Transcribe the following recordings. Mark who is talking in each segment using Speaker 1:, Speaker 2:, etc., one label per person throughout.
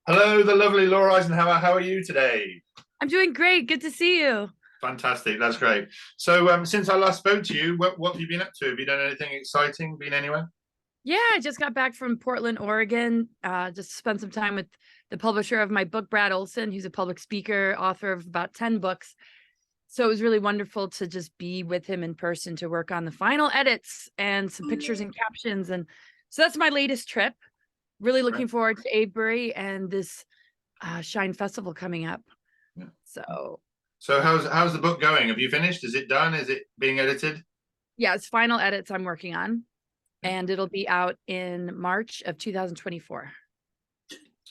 Speaker 1: Hello, the lovely Laura Eisenhower. How are you today?
Speaker 2: I'm doing great. Good to see you.
Speaker 1: Fantastic. That's great. So, since I last spoke to you, what have you been up to? Have you done anything exciting? Been anywhere?
Speaker 2: Yeah, I just got back from Portland, Oregon. Just spent some time with the publisher of my book, Brad Olson, who's a public speaker, author of about 10 books. So it was really wonderful to just be with him in person to work on the final edits and some pictures and captions. And so that's my latest trip. Really
Speaker 1: Right.
Speaker 2: looking forward to Avebury and this Shine Festival coming up.
Speaker 1: Yeah.
Speaker 2: So
Speaker 1: So, how's the book going? Have you finished? Is it done? Is it being edited?
Speaker 2: yeah, it's final edits I'm working on,
Speaker 1: Yeah.
Speaker 2: and it'll be out in March of 2024.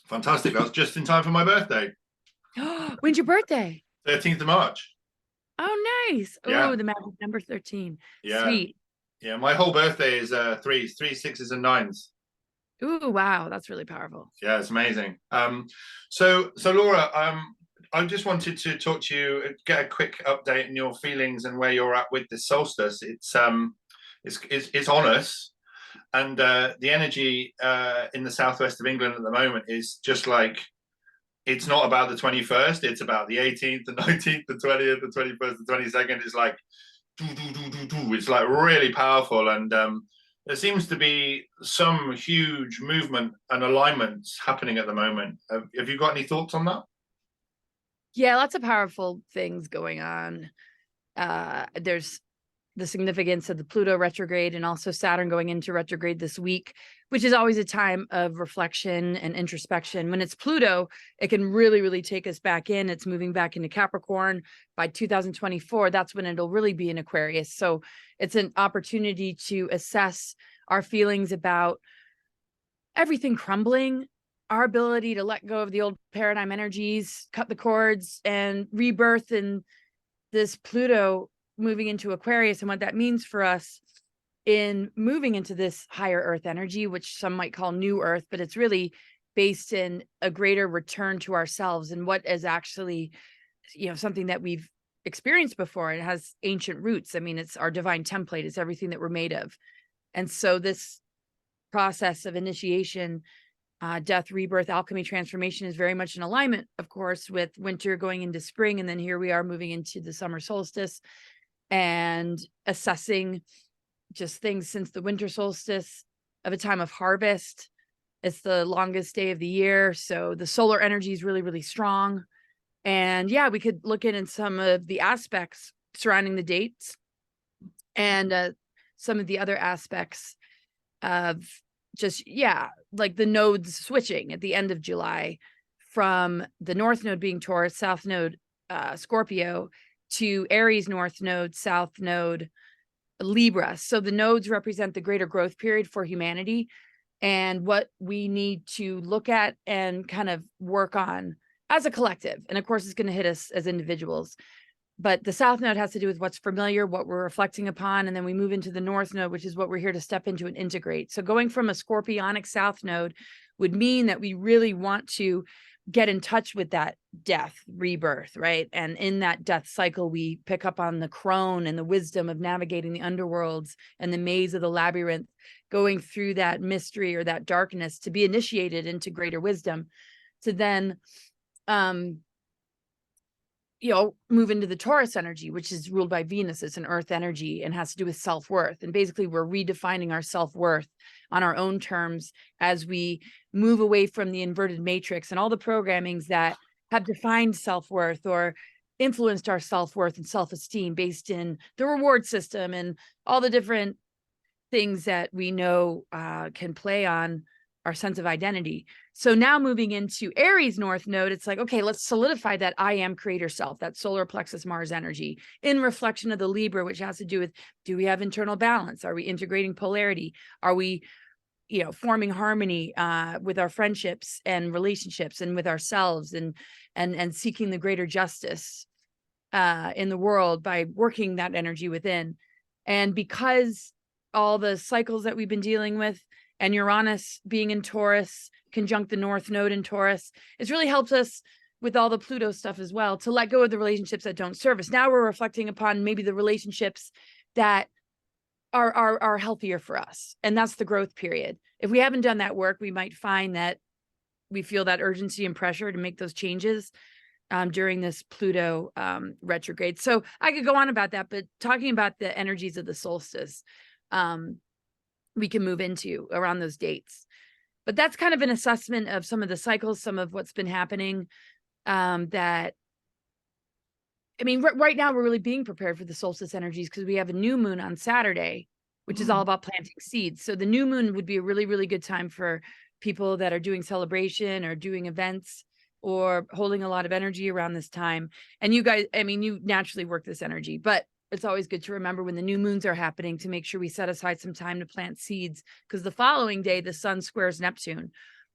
Speaker 1: Fantastic. That was just in time for my birthday,
Speaker 2: When's your birthday?
Speaker 1: 13th of March.
Speaker 2: Oh, nice. Oh,
Speaker 1: Yeah,
Speaker 2: the magic number 13.
Speaker 1: yeah,
Speaker 2: Sweet.
Speaker 1: yeah. My whole birthday is three sixes and nines.
Speaker 2: Ooh, wow. That's really powerful.
Speaker 1: Yeah, it's amazing. So Laura, I just wanted to talk to you, get a quick update on your feelings and where you're at with the solstice. It's on us, and the energy in the southwest of England at the moment is just like it's not about the 21st. It's about the 18th, the 19th, the 20th, the 21st, the 22nd. It's like do do do do do. It's like really powerful, and there seems to be some huge movement and alignments happening at the moment. Have you got any thoughts on that?
Speaker 2: Yeah, lots of powerful things going on. There's the significance of the Pluto retrograde and also Saturn going into retrograde this week, which is always a time of reflection and introspection. When it's Pluto, it can really, really take us back in. It's moving back into Capricorn by 2024. That's when it'll really be in Aquarius. So it's an opportunity to assess our feelings about everything crumbling, our ability to let go of the old paradigm energies, cut the cords, and rebirth in this Pluto moving into Aquarius and what that means for us in moving into this higher earth energy, which some might call new earth, but it's really based in a greater return to ourselves and what is actually, something that we've experienced before. It has ancient roots. I mean, it's our divine template. It's everything that we're made of. And so this process of initiation, death, rebirth, alchemy, transformation is very much in alignment, of course, with winter going into spring. And then here we are moving into the summer solstice and assessing just things since the winter solstice of a time of harvest. It's the longest day of the year. So the solar energy is really, really strong. And yeah, we could look in some of the aspects surrounding the dates and some of the other aspects of just, yeah, like the nodes switching at the end of July from the North Node being Taurus, South Node Scorpio, to Aries North Node, South Node Libra. So the nodes represent the greater growth period for humanity and what we need to look at and kind of work on as a collective. And of course, it's going to hit us as individuals. But the South Node has to do with what's familiar, what we're reflecting upon. And then we move into the North Node, which is what we're here to step into and integrate. So going from a Scorpionic South Node would mean that we really want to get in touch with that death, rebirth, right? And in that death cycle, we pick up on the crone and the wisdom of navigating the underworlds and the maze of the labyrinth, going through that mystery or that darkness to be initiated into greater wisdom, to then move into the Taurus energy, which is ruled by Venus. It's an earth energy and has to do with self-worth. And basically we're redefining our self-worth on our own terms as we move away from the inverted matrix and all the programmings that have defined self-worth or influenced our self-worth and self-esteem based in the reward system and all the different things that we know can play on our sense of identity. So now moving into Aries North Node, it's like, okay, let's solidify that I am creator self, that solar plexus Mars energy in reflection of the Libra, which has to do with, do we have internal balance? Are we integrating polarity? Are we, forming harmony with our friendships and relationships and with ourselves and seeking the greater justice in the world by working that energy within? And because all the cycles that we've been dealing with and Uranus being in Taurus, conjunct the North Node in Taurus, it's really helped us with all the Pluto stuff as well, to let go of the relationships that don't serve us. Now we're reflecting upon maybe the relationships that are healthier for us. And that's the growth period. If we haven't done that work, we might find that we feel that urgency and pressure to make those changes during this Pluto retrograde. So I could go on about that, but talking about the energies of the solstice, we can move into around those dates. But that's kind of an assessment of some of the cycles, some of what's been happening. That, I mean, right now we're really being prepared for the solstice energies because we have a new moon on Saturday, which is all about planting seeds. So the new moon would be a really, really good time for people that are doing celebration or doing events or holding a lot of energy around this time. And you guys, I mean, you naturally work this energy, but it's always good to remember when the new moons are happening to make sure we set aside some time to plant seeds, because the following day the sun squares Neptune,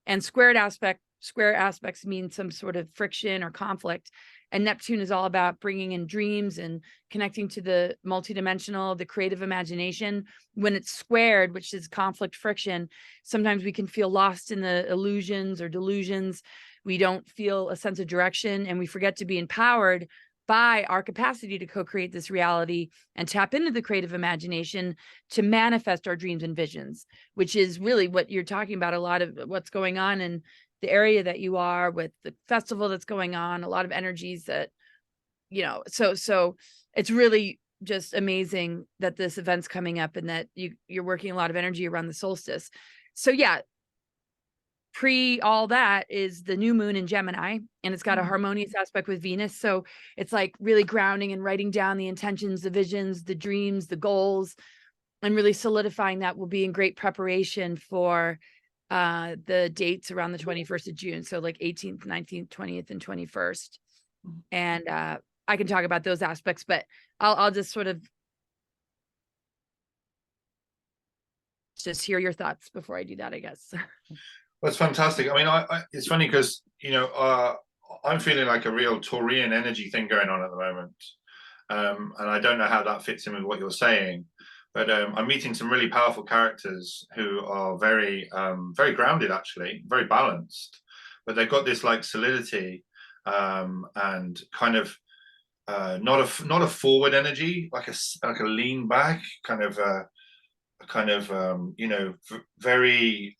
Speaker 2: and square aspects mean some sort of friction or conflict. And Neptune is all about bringing in dreams and connecting to the multidimensional, the creative imagination. When it's squared, which is conflict, friction, sometimes we can feel lost in the illusions or delusions. We don't feel a sense of direction, and we forget to be empowered by our capacity to co-create this reality and tap into the creative imagination to manifest our dreams and visions, which is really what you're talking about. A lot of what's going on in the area that you are with the festival that's going on, a lot of energies that, so it's really just amazing that this event's coming up and that you're working a lot of energy around the solstice. So yeah, pre all that is the new moon in Gemini, and it's got a harmonious aspect with Venus. So it's like really grounding and writing down the intentions, the visions, the dreams, the goals, and really solidifying that will be in great preparation for the dates around the 21st of June. So like 18th, 19th, 20th, and 21st. And I can talk about those aspects, but I'll just sort of just hear your thoughts before I do that, I guess.
Speaker 1: That's fantastic. I mean, it's funny because, I'm feeling like a real Taurian energy thing going on at the moment. And I don't know how that fits in with what you're saying, but I'm meeting some really powerful characters who are very, very grounded, actually, very balanced, but they've got this like solidity and kind of not a forward energy, like a lean back very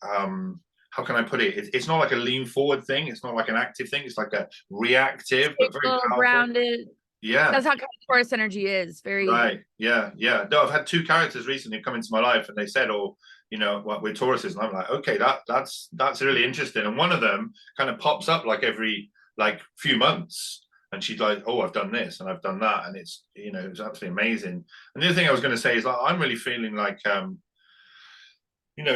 Speaker 1: how can I put it? It's not like a lean forward thing. It's not like an active thing. It's like a reactive, but very powerful.
Speaker 2: Grounded.
Speaker 1: Yeah.
Speaker 2: That's how Taurus energy is. Very
Speaker 1: right. Yeah. Yeah. No, I've had two characters recently come into my life and they said, oh, we're Tauruses. And I'm like, okay, that's really interesting. And one of them kind of pops up like every few months. And she's like, oh, I've done this and I've done that. And it's, it's absolutely amazing. And the other thing I was going to say is I'm really feeling like,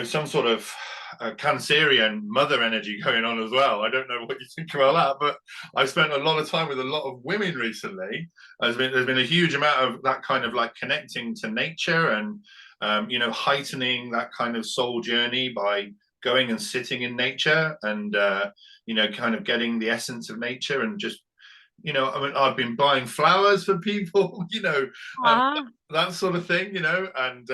Speaker 1: some sort of Cancerian mother energy going on as well. I don't know what you think about that, but I've spent a lot of time with a lot of women recently. There's been a huge amount of that kind of like connecting to nature and, heightening that kind of soul journey by going and sitting in nature and, kind of getting the essence of nature and just, I mean, I've been buying flowers for people, that sort of thing, and,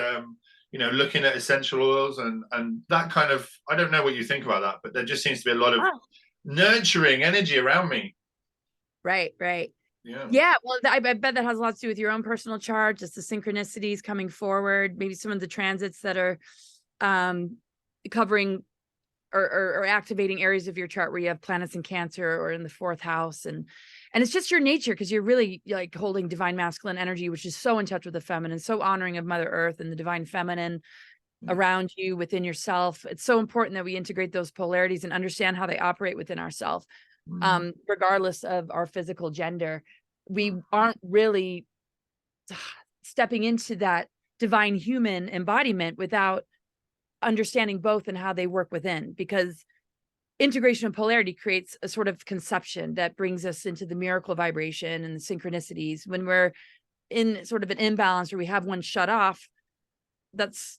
Speaker 1: looking at essential oils and that kind of, I don't know what you think about that, but there just seems to be a lot of nurturing energy around me.
Speaker 2: Right.
Speaker 1: Yeah.
Speaker 2: Yeah. Well, I bet that has a lot to do with your own personal chart, just the synchronicities coming forward, maybe some of the transits that are covering or activating areas of your chart where you have planets in Cancer or in the 4th house. And it's just your nature, because you're really like holding divine masculine energy, which is so in touch with the feminine, so honoring of Mother Earth and the divine feminine around you, within yourself. It's so important that we integrate those polarities and understand how they operate within ourselves, regardless of our physical gender. We aren't really stepping into that divine human embodiment without understanding both and how they work within, because integration of polarity creates a sort of conception that brings us into the miracle vibration and the synchronicities. When we're in sort of an imbalance or we have one shut off, that's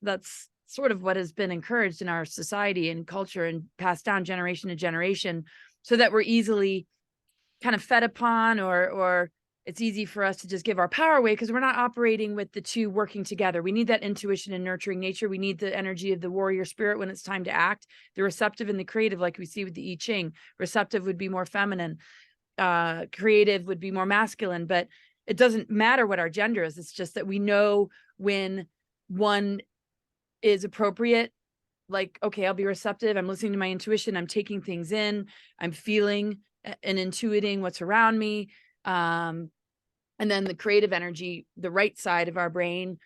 Speaker 2: sort of what has been encouraged in our society and culture and passed down generation to generation, so that we're easily kind of fed upon, or it's easy for us to just give our power away because we're not operating with the two working together. We need that intuition and nurturing nature. We need the energy of the warrior spirit when it's time to act, the receptive and the creative, like we see with the I Ching. Receptive would be more feminine, creative would be more masculine, but it doesn't matter what our gender is. It's just that we know when one is appropriate, like, okay, I'll be receptive, I'm listening to my intuition, I'm taking things in, I'm feeling and intuiting what's around me. And then the creative energy, the right side of our brain,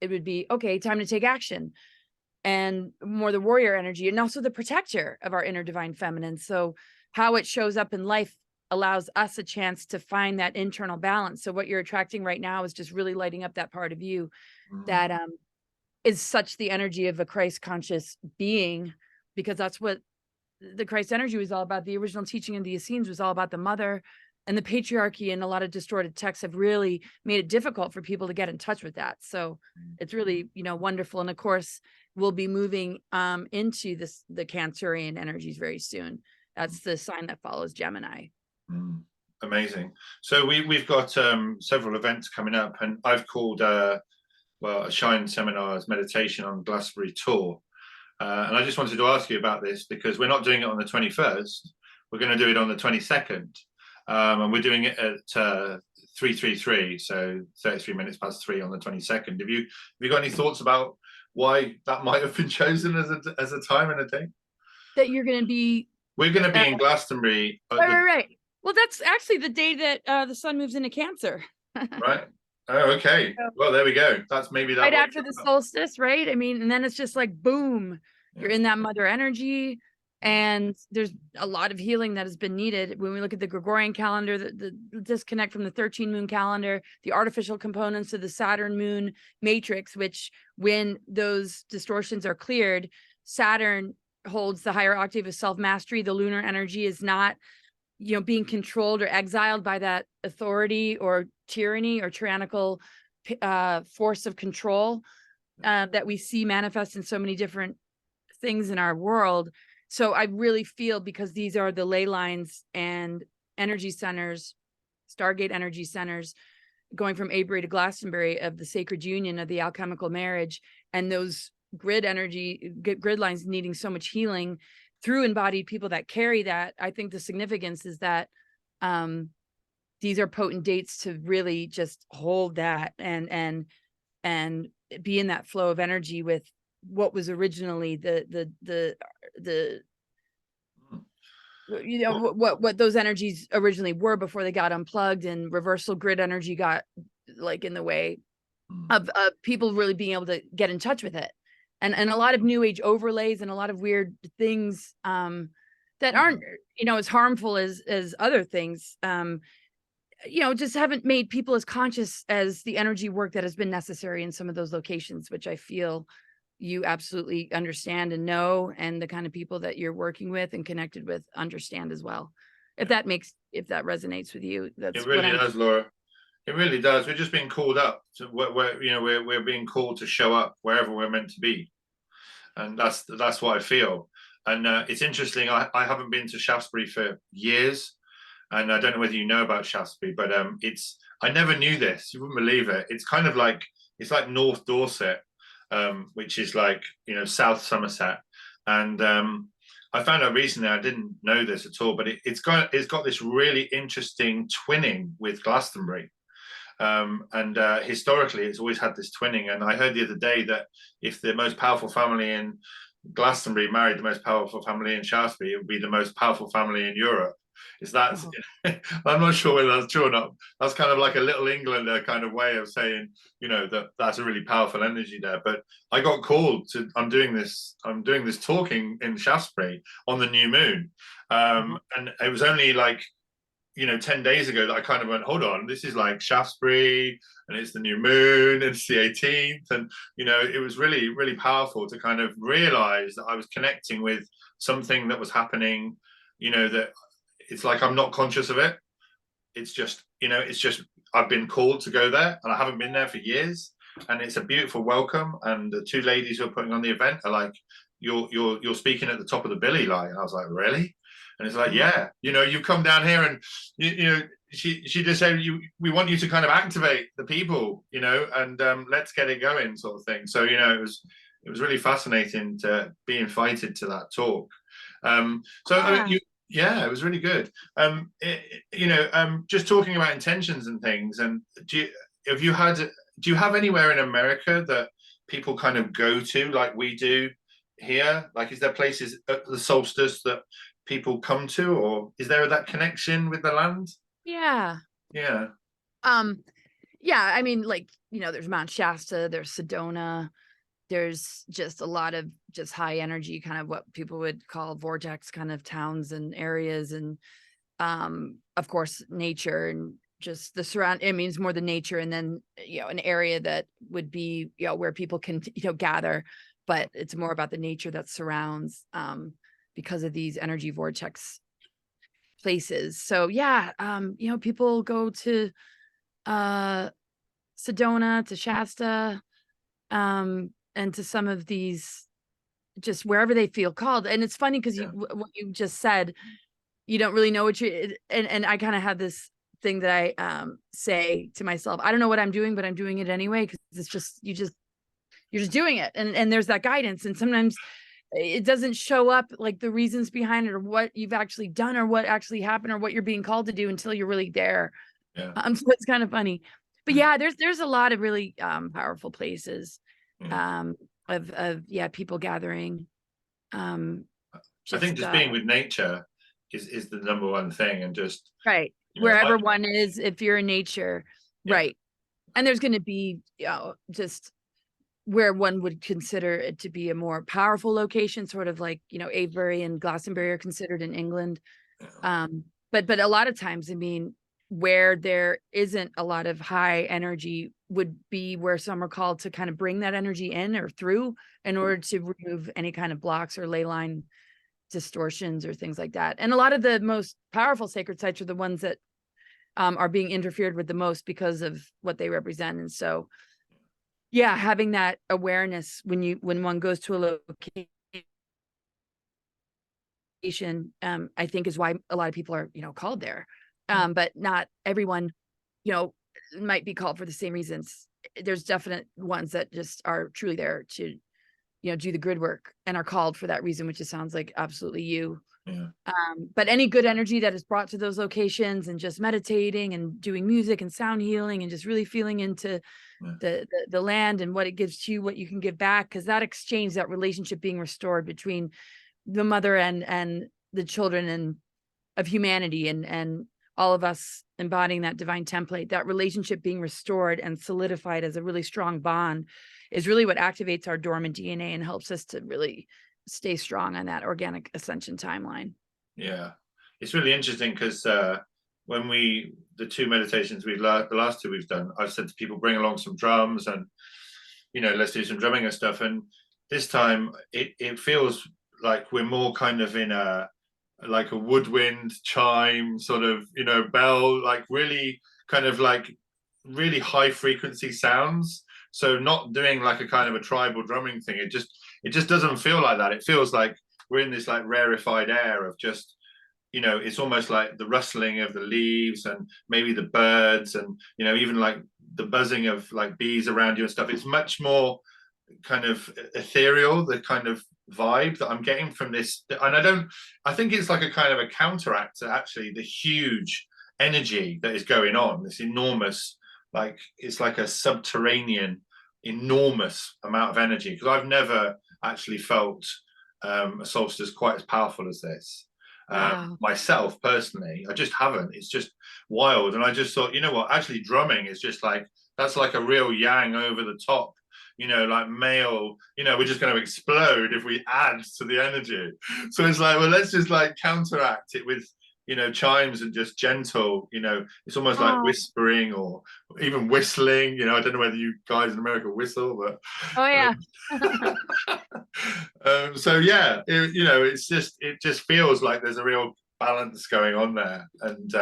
Speaker 2: it would be, okay, time to take action. And more the warrior energy, and also the protector of our inner divine feminine. So how it shows up in life allows us a chance to find that internal balance. So what you're attracting right now is just really lighting up that part of you that is such the energy of a Christ conscious being, because that's what the Christ energy was all about. The original teaching of the Essenes was all about the mother, and the patriarchy and a lot of distorted texts have really made it difficult for people to get in touch with that. So it's really, wonderful. And of course, we'll be moving into the Cancerian energies very soon. That's the sign that follows Gemini.
Speaker 1: Amazing. So we've got several events coming up, and I've called a Shine Seminars meditation on Glastonbury tour. And I just wanted to ask you about this, because we're not doing it on the 21st. We're going to do it on the 22nd. And we're doing it at 3:33, so 33 minutes past 3 on the 22nd. Have you got any thoughts about why that might have been chosen as a time and a date?
Speaker 2: That you're going to be...
Speaker 1: We're going to be in Glastonbury.
Speaker 2: Right. Well, that's actually the day that the sun moves into Cancer.
Speaker 1: Right. Oh, okay. Well, there we go. That's maybe that
Speaker 2: right after the solstice, right? I mean, and then it's just like, boom, you're in that mother energy. And there's a lot of healing that has been needed. When we look at the Gregorian calendar, the disconnect from the 13 moon calendar, the artificial components of the Saturn moon matrix, which when those distortions are cleared, Saturn holds the higher octave of self-mastery. The lunar energy is not, being controlled or exiled by that authority or tyranny or tyrannical force of control that we see manifest in so many different things in our world. So I really feel, because these are the ley lines and energy centers, Stargate energy centers, going from Avebury to Glastonbury, of the sacred union of the alchemical marriage, and those grid lines needing so much healing through embodied people that carry that. I think the significance is that these are potent dates to really just hold that and be in that flow of energy with what was originally what those energies originally were before they got unplugged, and reversal grid energy got like in the way of people really being able to get in touch with it. And a lot of new age overlays and a lot of weird things that aren't, as harmful as other things, just haven't made people as conscious as the energy work that has been necessary in some of those locations, which I feel you absolutely understand and know, and the kind of people that you're working with and connected with understand as well. If that resonates with you, that's
Speaker 1: it really does, Laura. It really does. We're just being called up to we're being called to show up wherever we're meant to be, and that's what I feel. And it's interesting. I haven't been to Shaftesbury for years, and I don't know whether you know about Shaftesbury, but I never knew this. You wouldn't believe it. It's kind of like North Dorset, which is like South Somerset, and I found out recently, I didn't know this at all, but it's got this really interesting twinning with Glastonbury. And historically, it's always had this twinning. And I heard the other day that if the most powerful family in Glastonbury married the most powerful family in Shaftesbury, it would be the most powerful family in Europe. Is that? I'm not sure whether that's true or not. That's kind of like a Little Englander kind of way of saying, that's a really powerful energy there. But I got called to. I'm doing this talking in Shaftesbury on the new moon, and it was only like 10 days ago that I kind of went, hold on, this is like Shaftesbury, and it's the new moon, and it's the 18th. And, it was really, really powerful to kind of realize that I was connecting with something that was happening, that it's like I'm not conscious of it. It's just, I've been called to go there, and I haven't been there for years. And it's a beautiful welcome. And the two ladies who are putting on the event are like, you're speaking at the top of the Billy line. And I was like, really? And it's like, yeah, you've come down here, and she just said, we want you to kind of activate the people, and let's get it going, sort of thing. So it was really fascinating to be invited to that talk. It was really good. Just talking about intentions and things. And do you have anywhere in America that people kind of go to like we do here? Like, is there places at the solstice that people come to, or is there that connection with the land?
Speaker 2: Yeah.
Speaker 1: Yeah.
Speaker 2: Yeah, I mean, like, there's Mount Shasta, there's Sedona, there's just a lot of just high energy, kind of what people would call vortex kind of towns and areas. And of course, nature and just the surround, it means more the nature. And then, an area that would be, where people can, gather, but it's more about the nature that surrounds, because of these energy vortex places. So yeah, people go to Sedona, to Shasta, and to some of these, just wherever they feel called. And it's funny because
Speaker 1: Yeah.
Speaker 2: what you just said, you don't really know what and I kind of have this thing that I say to myself, I don't know what I'm doing, but I'm doing it anyway, because it's just you're just doing it, and there's that guidance. And sometimes it doesn't show up, like the reasons behind it, or what you've actually done, or what actually happened, or what you're being called to do, until you're really there.
Speaker 1: Yeah.
Speaker 2: So it's kind of funny. But yeah, there's a lot of really powerful places, of people gathering.
Speaker 1: I think just being with nature is the number one thing, and just
Speaker 2: right, wherever one is, if you're in nature, right. And there's going to be, just where one would consider it to be a more powerful location, sort of like, Avebury and Glastonbury are considered in England. But a lot of times, I mean, where there isn't a lot of high energy would be where some are called to kind of bring that energy in or through, in order to remove any kind of blocks or ley line distortions or things like that. And a lot of the most powerful sacred sites are the ones that are being interfered with the most because of what they represent. And so, yeah, having that awareness when one goes to a location, I think is why a lot of people are, called there. But not everyone, might be called for the same reasons. There's definite ones that just are truly there to, do the grid work and are called for that reason, which it sounds like absolutely you.
Speaker 1: Yeah.
Speaker 2: But any good energy that is brought to those locations, and just meditating and doing music and sound healing, and just really feeling into the land and what it gives to you, what you can give back, because that exchange, that relationship being restored between the mother and the children and of humanity, and all of us embodying that divine template, that relationship being restored and solidified as a really strong bond, is really what activates our dormant DNA and helps us to really stay strong on that organic ascension timeline.
Speaker 1: Yeah, it's really interesting because when the two meditations the last two we've done, I've said to people, bring along some drums, and let's do some drumming and stuff. And this time it feels like we're more kind of in a woodwind chime sort of bell, like really kind of like really high frequency sounds. So not doing like a kind of a tribal drumming thing. It just doesn't feel like that. It feels like we're in this like rarefied air of just, it's almost like the rustling of the leaves, and maybe the birds, and even like the buzzing of like bees around you and stuff. It's much more kind of ethereal, the kind of vibe that I'm getting from this. And I think it's like a kind of a counteract to actually the huge energy that is going on, this enormous, like it's like a subterranean enormous amount of energy, because I've never actually felt a solstice quite as powerful as this.
Speaker 2: Wow.
Speaker 1: Myself personally, I just haven't. It's just wild. And I just thought, what, actually drumming is just like, that's like a real yang over the top, like male, we're just going to explode if we add to the energy. So it's like, well, let's just like counteract it with chimes, and just gentle, it's almost like whispering, or even whistling. I don't know whether you guys in America whistle, but
Speaker 2: oh yeah.
Speaker 1: So yeah, it just feels like there's a real balance going on there, and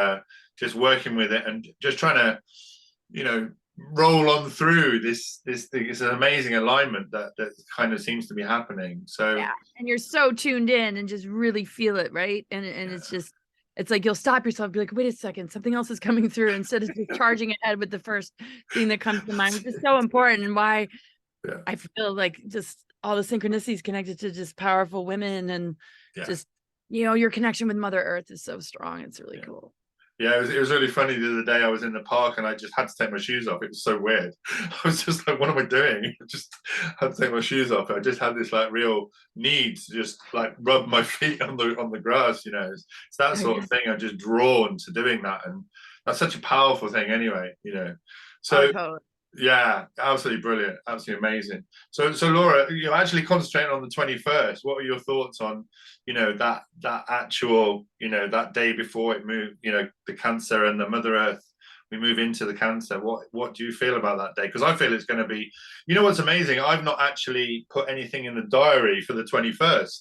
Speaker 1: just working with it, and just trying to roll on through this thing. It's an amazing alignment that kind of seems to be happening. So
Speaker 2: yeah, and you're so tuned in and just really feel it, right? And it's just, it's like you'll stop yourself and be like, wait a second, something else is coming through, instead of just charging ahead with the first thing that comes to mind, which is so important, and why I feel like just all the synchronicities connected to just powerful women, and just your connection with Mother Earth is so strong. It's really cool.
Speaker 1: Yeah, it was really funny the other day. I was in the park and I just had to take my shoes off. It was so weird. I was just like, what am I doing? I just had to take my shoes off. I just had this like real need to just like rub my feet on the grass, you know. It's that
Speaker 2: Oh,
Speaker 1: sort
Speaker 2: yeah.
Speaker 1: of thing. I'm just drawn to doing that. And that's such a powerful thing anyway, you know.
Speaker 2: Oh,
Speaker 1: So
Speaker 2: totally.
Speaker 1: yeah, absolutely brilliant, absolutely amazing. So Laura, you're actually concentrating on the 21st. What are your thoughts on, you know, that actual, you know, that day before it moved, you know, the Cancer and the Mother Earth, we move into the Cancer. What do you feel about that day? Because I feel it's going to be, you know, what's amazing? I've not actually put anything in the diary for the 21st.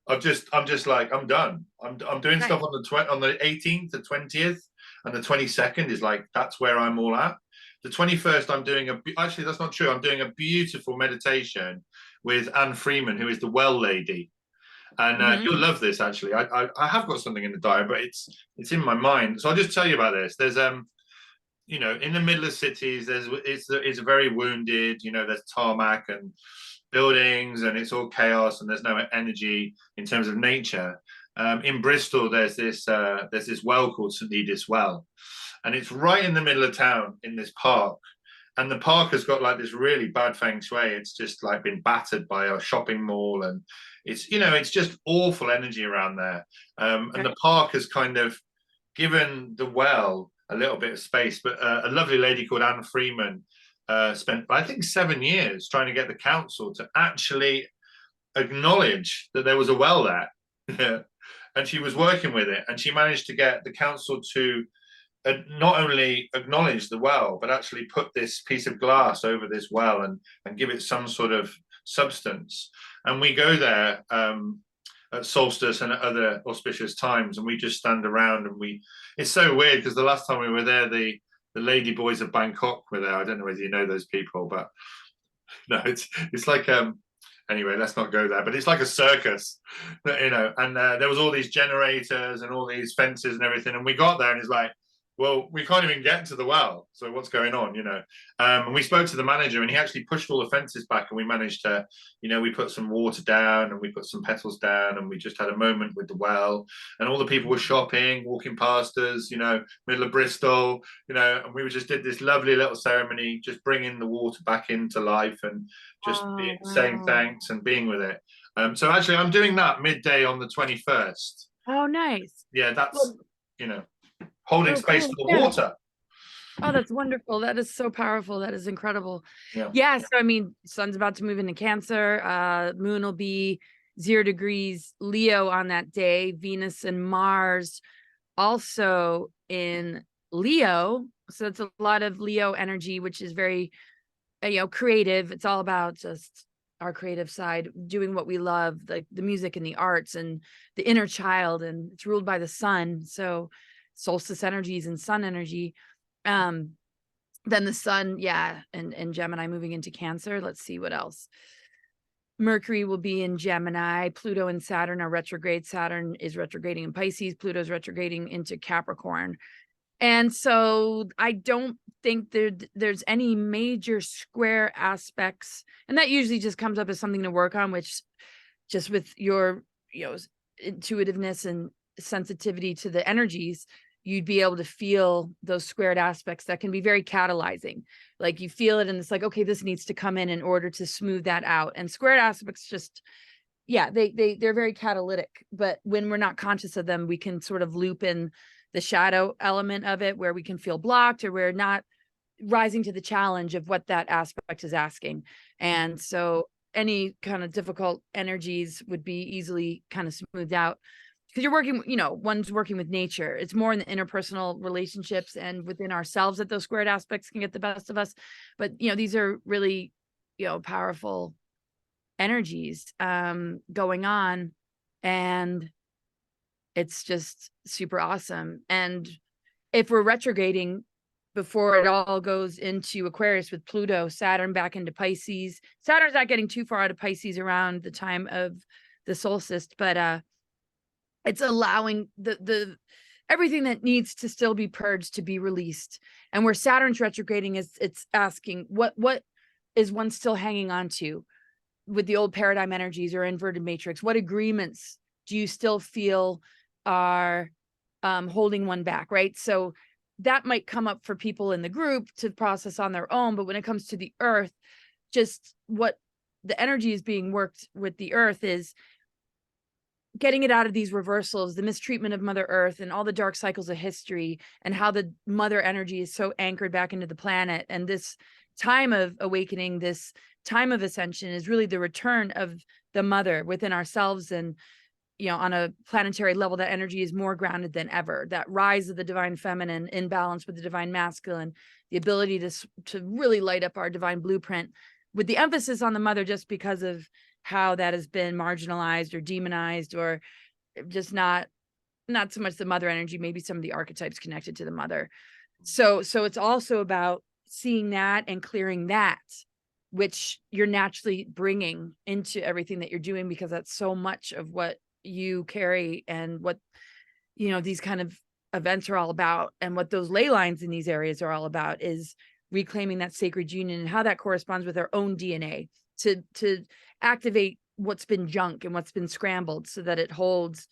Speaker 1: I'm just like I'm done. I'm doing
Speaker 2: Nice.
Speaker 1: stuff on the 18th, the 20th, and the 22nd is like that's where I'm all at. The 21st, I'm doing actually that's not true. I'm doing a beautiful meditation with Anne Freeman, who is the well lady, and
Speaker 2: Hmm.
Speaker 1: you'll love this. Actually, I have got something in the diary, but it's in my mind. So I'll just tell you about this. There's you know, in the middle of cities, it's very wounded. You know, there's tarmac and buildings, and it's all chaos, and there's no energy in terms of nature. In Bristol, there's this well called St Edith's Well, and it's right in the middle of town in this park. And the park has got like this really bad feng shui. It's just like been battered by a shopping mall, and it's you know it's just awful energy around there. And
Speaker 2: Okay.
Speaker 1: the park has kind of given the well a little bit of space. But a lovely lady called Anne Freeman spent, I think, 7 years trying to get the council to actually acknowledge that there was a well there. And she was working with it, and she managed to get the council to not only acknowledge the well, but actually put this piece of glass over this well and give it some sort of substance. And we go there at solstice and at other auspicious times, and we just stand around and it's so weird because the last time we were there, the lady boys of Bangkok were there. I don't know whether you know those people, but no, it's like anyway, let's not go there, but it's like a circus, you know. And there was all these generators and all these fences and everything, and we got there and it's like, well, we can't even get to the well, so what's going on, you know? And we spoke to the manager, and he actually pushed all the fences back, and we managed to, you know, we put some water down and we put some petals down, and we just had a moment with the well, and all the people were shopping, walking past us, you know, middle of Bristol, you know, and we just did this lovely little ceremony, just bringing the water back into life and just
Speaker 2: Oh,
Speaker 1: saying
Speaker 2: wow.
Speaker 1: thanks and being with it. So actually, I'm doing that midday on the 21st.
Speaker 2: Oh, nice.
Speaker 1: Yeah, that's,
Speaker 2: Well,
Speaker 1: you know, holding
Speaker 2: oh,
Speaker 1: space for
Speaker 2: cool.
Speaker 1: the
Speaker 2: Yeah.
Speaker 1: water.
Speaker 2: Oh, that's wonderful. That is so powerful. That is incredible.
Speaker 1: Yeah.
Speaker 2: Yeah. So, I mean, sun's about to move into Cancer. Moon will be 0 degrees Leo on that day. Venus and Mars also in Leo. So it's a lot of Leo energy, which is very, you know, creative. It's all about just our creative side, doing what we love, like the music and the arts and the inner child, and it's ruled by the sun. So solstice energies and sun energy. Um, then the sun, yeah, and Gemini moving into Cancer. Let's see what else. Mercury will be in Gemini. Pluto and Saturn are retrograde. Saturn is retrograding in Pisces. Pluto's retrograding into Capricorn. And so I don't think there's any major square aspects. And that usually just comes up as something to work on, which just with your, you know, intuitiveness and sensitivity to the energies, you'd be able to feel those squared aspects that can be very catalyzing. Like you feel it and it's like, okay, this needs to come in order to smooth that out. And squared aspects just, yeah, they're very catalytic, but when we're not conscious of them, we can sort of loop in the shadow element of it where we can feel blocked or we're not rising to the challenge of what that aspect is asking. And so any kind of difficult energies would be easily kind of smoothed out because you're working, you know, one's working with nature. It's more in the interpersonal relationships and within ourselves that those squared aspects can get the best of us. But, you know, these are really, you know, powerful energies going on, and it's just super awesome. And if we're retrograding before it all goes into Aquarius with Pluto, Saturn back into Pisces. Saturn's not getting too far out of Pisces around the time of the solstice, but it's allowing the everything that needs to still be purged to be released. And where Saturn's retrograding is it's asking what is one still hanging on to with the old paradigm energies or inverted matrix? What agreements do you still feel are holding one back, right? So that might come up for people in the group to process on their own, but when it comes to the earth, just what the energy is being worked with the earth is getting it out of these reversals, the mistreatment of Mother Earth and all the dark cycles of history, and how the mother energy is so anchored back into the planet. And this time of awakening, this time of ascension, is really the return of the mother within ourselves. And, you know, on a planetary level, that energy is more grounded than ever. That rise of the divine feminine in balance with the divine masculine, the ability to really light up our divine blueprint, with the emphasis on the mother, just because of how that has been marginalized or demonized, or just not so much the mother energy, maybe some of the archetypes connected to the mother. So it's also about seeing that and clearing that, which you're naturally bringing into everything that you're doing, because that's so much of what you carry and what, you know, these kind of events are all about, and what those ley lines in these areas are all about, is reclaiming that sacred union and how that corresponds with our own DNA, to activate what's been junk and what's been scrambled, so that it holds,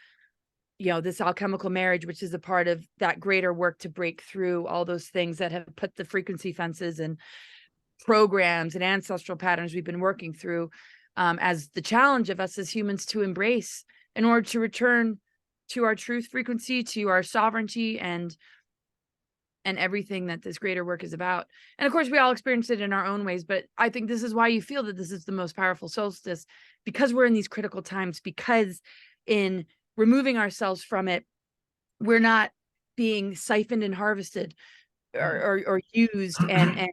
Speaker 2: you know, this alchemical marriage, which is a part of that greater work to break through all those things that have put the frequency fences and programs and ancestral patterns we've been working through, as the challenge of us as humans to embrace, in order to return to our truth frequency, to our sovereignty, and everything that this greater work is about. And of course, we all experience it in our own ways, but I think this is why you feel that this is the most powerful solstice, because we're in these critical times, because in removing ourselves from it, we're not being siphoned and harvested or used, and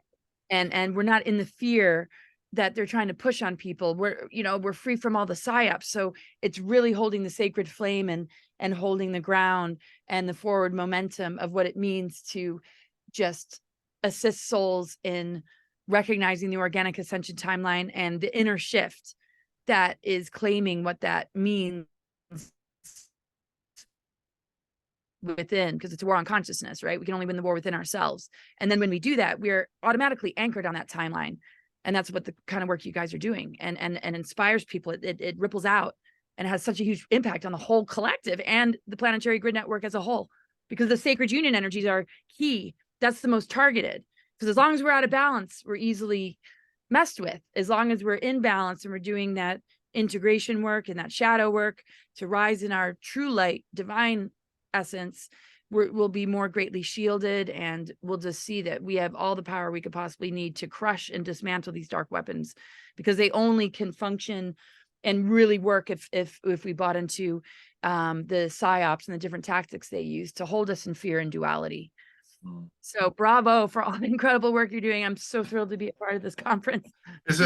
Speaker 2: we're not in the fear that they're trying to push on people. We're free from all the psyops. So it's really holding the sacred flame and holding the ground and the forward momentum of what it means to just assist souls in recognizing the organic ascension timeline and the inner shift that is claiming what that means within, because it's a war on consciousness, right? We can only win the war within ourselves. And then when we do that, we're automatically anchored on that timeline. And that's what the kind of work you guys are doing, and inspires people. It ripples out and has such a huge impact on the whole collective and the planetary grid network as a whole, because the sacred union energies are key. That's the most targeted, because as long as we're out of balance, we're easily messed with. As long as we're in balance and we're doing that integration work and that shadow work to rise in our true light, divine essence, we'll be more greatly shielded, and we'll just see that we have all the power we could possibly need to crush and dismantle these dark weapons, because they only can function and really work if we bought into the psyops and the different tactics they use to hold us in fear and duality. So bravo for all the incredible work you're doing. I'm so thrilled to be a part of this conference.
Speaker 1: It's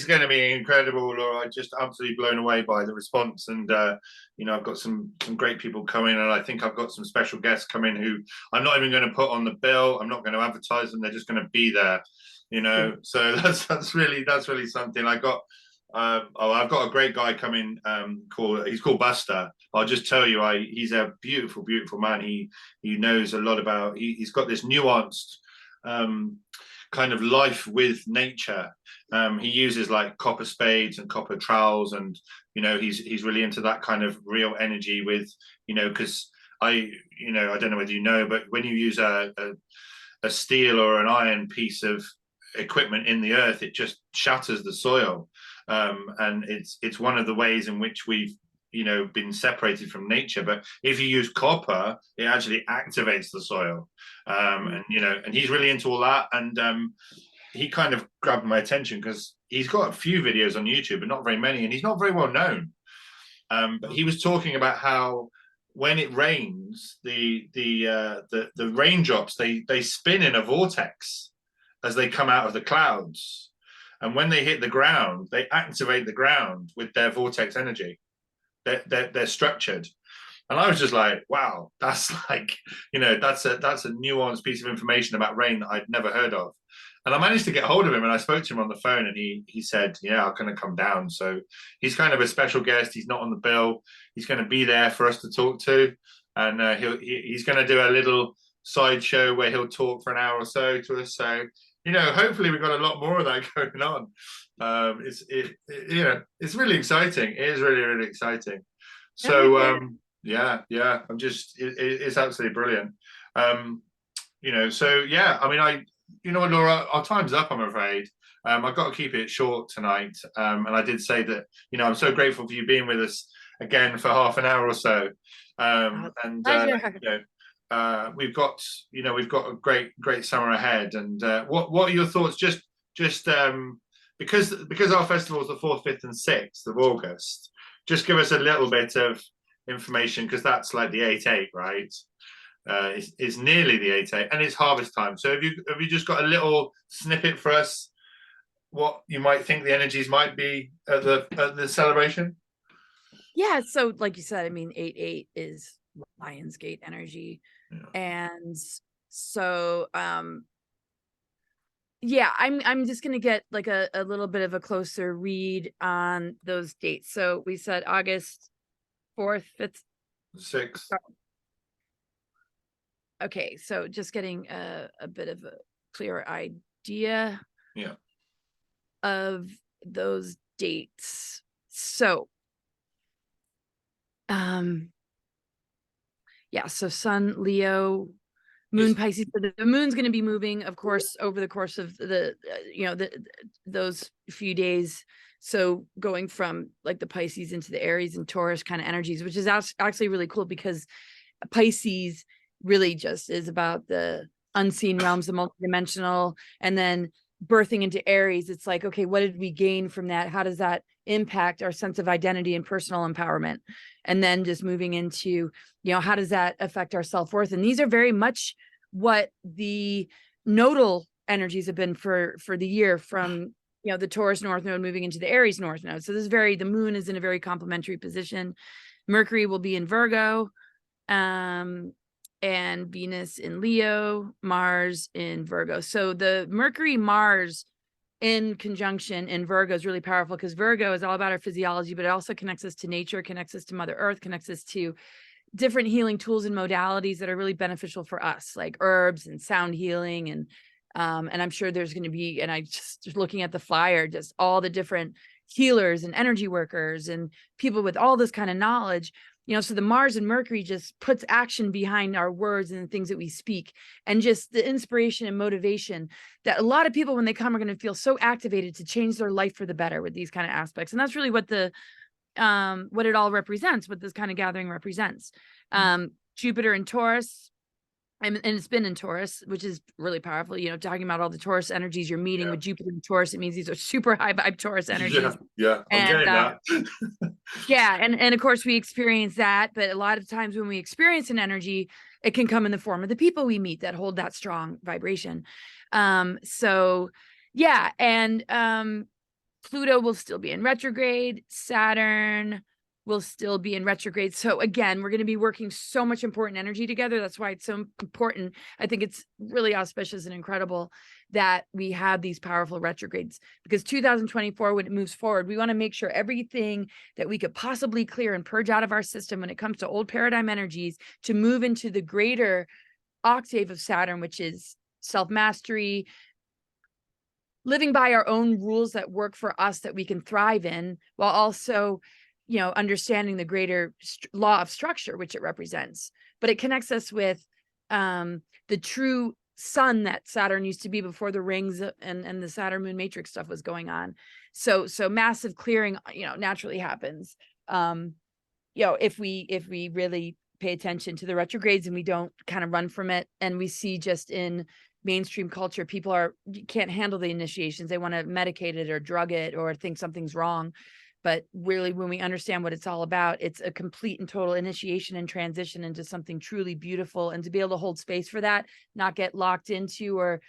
Speaker 1: going to be incredible, Laura. I'm just absolutely blown away by the response. And, I've got some great people coming, and I think I've got some special guests coming who I'm not even going to put on the bill. I'm not going to advertise them. They're just going to be there, So that's really something. I've got a great guy coming he's called Buster. I'll just tell you, he's a beautiful, beautiful man. He knows a lot about, he's got this nuanced kind of life with nature. He uses like copper spades and copper trowels, and he's really into that kind of real energy with, because I don't know whether you know, but when you use a steel or an iron piece of equipment in the earth, it just shatters the soil. And it's one of the ways in which we've been separated from nature. But if you use copper, it actually activates the soil. And he's really into all that. And he kind of grabbed my attention because he's got a few videos on YouTube, but not very many, and he's not very well known. But he was talking about how when it rains, the raindrops they spin in a vortex as they come out of the clouds. And when they hit the ground, they activate the ground with their vortex energy. They're structured. And I was just like, wow, that's like, that's a nuanced piece of information about rain that I'd never heard of. And I managed to get hold of him, and I spoke to him on the phone, and he said, yeah, I'm going to come down. So he's kind of a special guest. He's not on the bill. He's going to be there for us to talk to. And he's going to do a little sideshow where he'll talk for an hour or so to us. So, hopefully we've got a lot more of that going on. It's really exciting. It is really, really exciting. So Yeah, yeah. It's absolutely brilliant. So yeah, I mean, you know what, Laura, our time's up, I'm afraid. I've got to keep it short tonight. And I did say that, I'm so grateful for you being with us again for half an hour or so. And
Speaker 2: Pleasure.
Speaker 1: we've got a great summer ahead. And what are your thoughts? Just because our festival is the 4th, 5th, and 6th of August. Just give us a little bit of information, because that's like the 8/8, right? It's nearly the 8/8, and it's harvest time. So have you just got a little snippet for us, what you might think the energies might be at the celebration?
Speaker 2: Yeah, so like you said, I mean, 8/8 is Lionsgate energy.
Speaker 1: Yeah.
Speaker 2: And so yeah, I'm just gonna get like a little bit of a closer read on those dates. So we said August 4th, 5th.
Speaker 1: 6th.
Speaker 2: Okay, so just getting a bit of a clearer idea,
Speaker 1: Yeah,
Speaker 2: of those dates. So yeah, so Sun, Leo, Moon, Pisces. So the moon's going to be moving, of course, over the course of those few days. So going from like the Pisces into the Aries and Taurus kind of energies, which is actually really cool, because Pisces really just is about the unseen realms, the multidimensional, and then birthing into Aries, it's like, okay, what did we gain from that? How does that impact our sense of identity and personal empowerment? And then just moving into, how does that affect our self-worth? And these are very much what the nodal energies have been for the year, from the Taurus North Node moving into the Aries North Node. So the moon is in a very complementary position. Mercury will be in Virgo, and Venus in Leo, Mars in Virgo. So the Mercury Mars in conjunction in Virgo is really powerful, because Virgo is all about our physiology, but it also connects us to nature, connects us to Mother Earth, connects us to different healing tools and modalities that are really beneficial for us, like herbs and sound healing. And I'm sure there's going to be, and I just looking at the flyer, just all the different healers and energy workers and people with all this kind of knowledge. So the Mars and Mercury just puts action behind our words and the things that we speak, and just the inspiration and motivation that a lot of people, when they come, are going to feel so activated to change their life for the better with these kind of aspects. And that's really what what it all represents, what this kind of gathering represents. Jupiter in Taurus, and it's been in Taurus, which is really powerful, talking about all the Taurus energies you're meeting with Jupiter in Taurus. It means these are super high vibe Taurus energies.
Speaker 1: Yeah, I'm getting that.
Speaker 2: Yeah, and of course we experience that, but a lot of times when we experience an energy, it can come in the form of the people we meet that hold that strong vibration. So yeah, and Pluto will still be in retrograde. Saturn will still be in retrograde. So again, we're going to be working so much important energy together. That's why it's so important. I think it's really auspicious and incredible that we have these powerful retrogrades, because 2024, when it moves forward, we want to make sure everything that we could possibly clear and purge out of our system when it comes to old paradigm energies, to move into the greater octave of Saturn, which is self-mastery, living by our own rules that work for us, that we can thrive in, while also understanding the greater law of structure, which it represents. But it connects us with the true sun that Saturn used to be before the rings and the Saturn moon matrix stuff was going on. So massive clearing, naturally happens. If we really pay attention to the retrogrades and we don't kind of run from it. And we see just in mainstream culture, people can't handle the initiations. They want to medicate it or drug it or think something's wrong. But really, when we understand what it's all about, it's a complete and total initiation and transition into something truly beautiful. And to be able to hold space for that, not get locked into or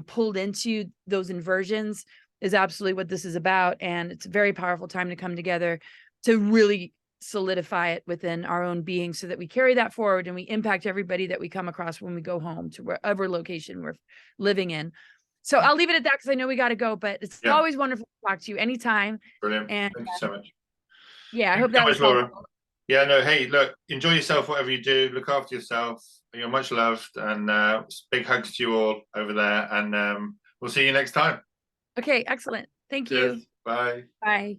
Speaker 2: pulled into those inversions, is absolutely what this is about. And it's a very powerful time to come together to really solidify it within our own being, so that we carry that forward and we impact everybody that we come across when we go home to wherever location we're living in. So I'll leave it at that, because I know we got to go, but it's always wonderful to talk to you anytime.
Speaker 1: Brilliant.
Speaker 2: And
Speaker 1: thank you so much.
Speaker 2: Yeah, I hope that was
Speaker 1: Laura.
Speaker 2: helpful.
Speaker 1: Yeah, no, hey, look, enjoy yourself, whatever you do. Look after yourself. You're much loved. And big hugs to you all over there. And we'll see you next time.
Speaker 2: Okay, excellent. Thank you.
Speaker 1: Bye.
Speaker 2: Bye.